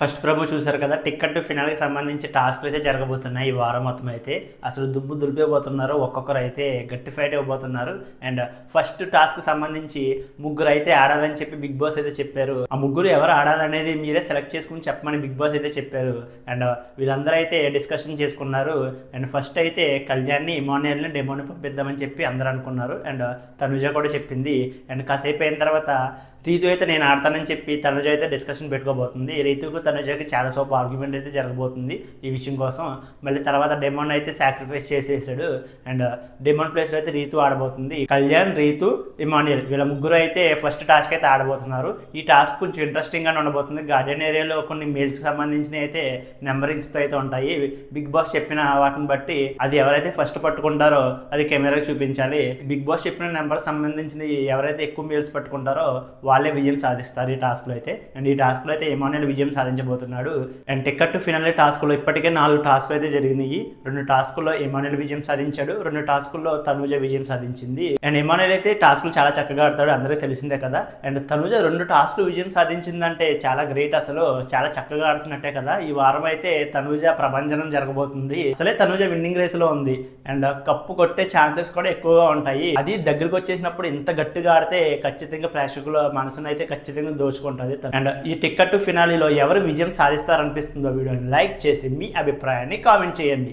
First promo చూసారు కదా. Ticket to ఫినాల్కి సంబంధించి టాస్క్లు అయితే జరగబోతున్నాయి ఈ వారం మొత్తం అయితే. అసలు దుమ్ము దులిపేయబోతున్నారు, ఒక్కొక్కరు అయితే గట్టి ఫైట్ ఇవ్వబోతున్నారు. అండ్ ఫస్ట్ టాస్క్ సంబంధించి ముగ్గురు అయితే ఆడాలని చెప్పి బిగ్ బాస్ అయితే చెప్పారు. ఆ ముగ్గురు ఎవరు ఆడాలనేది మీరే సెలెక్ట్ చేసుకుని చెప్పమని బిగ్ బాస్ అయితే చెప్పారు. అండ్ వీళ్ళందరూ అయితే డిస్కషన్ చేసుకున్నారు. అండ్ ఫస్ట్ అయితే కళ్యాణ్ని, ఇమాన్యుయల్ని, డెమోని పంపిద్దామని చెప్పి అందరూ అనుకున్నారు. అండ్ తనుజ కూడా చెప్పింది. అండ్ కాసేపు అయిన తర్వాత రీతు అయితే నేను ఆడతానని చెప్పి తనుజ అయితే డిస్కషన్ పెట్టుకోబోతుంది. రీతుకు తనుజకి చాలా సోపు ఆర్గ్యుమెంట్ అయితే జరగబోతుంది ఈ విషయం కోసం. మళ్ళీ తర్వాత డెమోన్ అయితే సాక్రిఫైస్ చేసేసాడు. అండ్ డెమోన్ ప్లేస్లో అయితే రీతు ఆడబోతుంది. కళ్యాణ్, రీతు, ఇమాన్యుయల్ వీళ్ళ ముగ్గురు అయితే ఫస్ట్ టాస్క్ అయితే ఆడబోతున్నారు. ఈ టాస్క్ కొంచెం ఇంట్రెస్టింగ్గానే ఉండబోతుంది. గార్డెన్ ఏరియాలో కొన్ని మెయిల్స్కి సంబంధించిన అయితే నెంబరింగ్స్తో అయితే ఉంటాయి. బిగ్ బాస్ చెప్పిన వాటిని బట్టి అది ఎవరైతే ఫస్ట్ పట్టుకుంటారో అది కెమెరాకి చూపించాలి. బిగ్ బాస్ చెప్పిన నెంబర్ సంబంధించిన ఎవరైతే ఎక్కువ మెయిల్స్ పట్టుకుంటారో వాళ్ళే విజయం సాధిస్తారు ఈ టాస్క్లో అయితే. అండ్ ఈ టాస్క్లో అయితే ఇమాన్యుయల్ విజయం సాధించబోతున్నాడు. అండ్ టికెట్ టు ఫినాలే టాస్క్లో ఇప్పటికే 4 టాస్క్లు అయితే జరిగినాయి. 2 టాస్కుల్లో ఇమాన్యుయల్ విజయం సాధించాడు, 2 టాస్కుల్లో తనుజ విజయం సాధించింది. అండ్ ఇమాన్యుయల్ అయితే టాస్కులు చాలా చక్కగా ఆడతాడు, అందరికీ తెలిసిందే కదా. అండ్ తనుజ 2 టాస్కులు విజయం సాధించిందంటే చాలా గ్రేట్, అసలు చాలా చక్కగా ఆడుతున్నట్టే కదా. ఈ వారం అయితే తనుజ ప్రభంజనం జరగబోతుంది. అసలే తనుజ విన్నింగ్ రేస్లో ఉంది. అండ్ కప్పు కొట్టే ఛాన్సెస్ కూడా ఎక్కువగా ఉంటాయి. అది దగ్గరకు వచ్చేసినప్పుడు ఇంత గట్టిగా ఆడితే ఖచ్చితంగా ప్రేక్షకుల మనసును అయితే ఖచ్చితంగా దోచుకుంటుంది. అండ్ ఈ టికెట్ టు ఫినాలీలో ఎవరు విజయం సాధిస్తారనిపిస్తుందో వీడియోని లైక్ చేసి మీ అభిప్రాయాన్ని కామెంట్ చేయండి.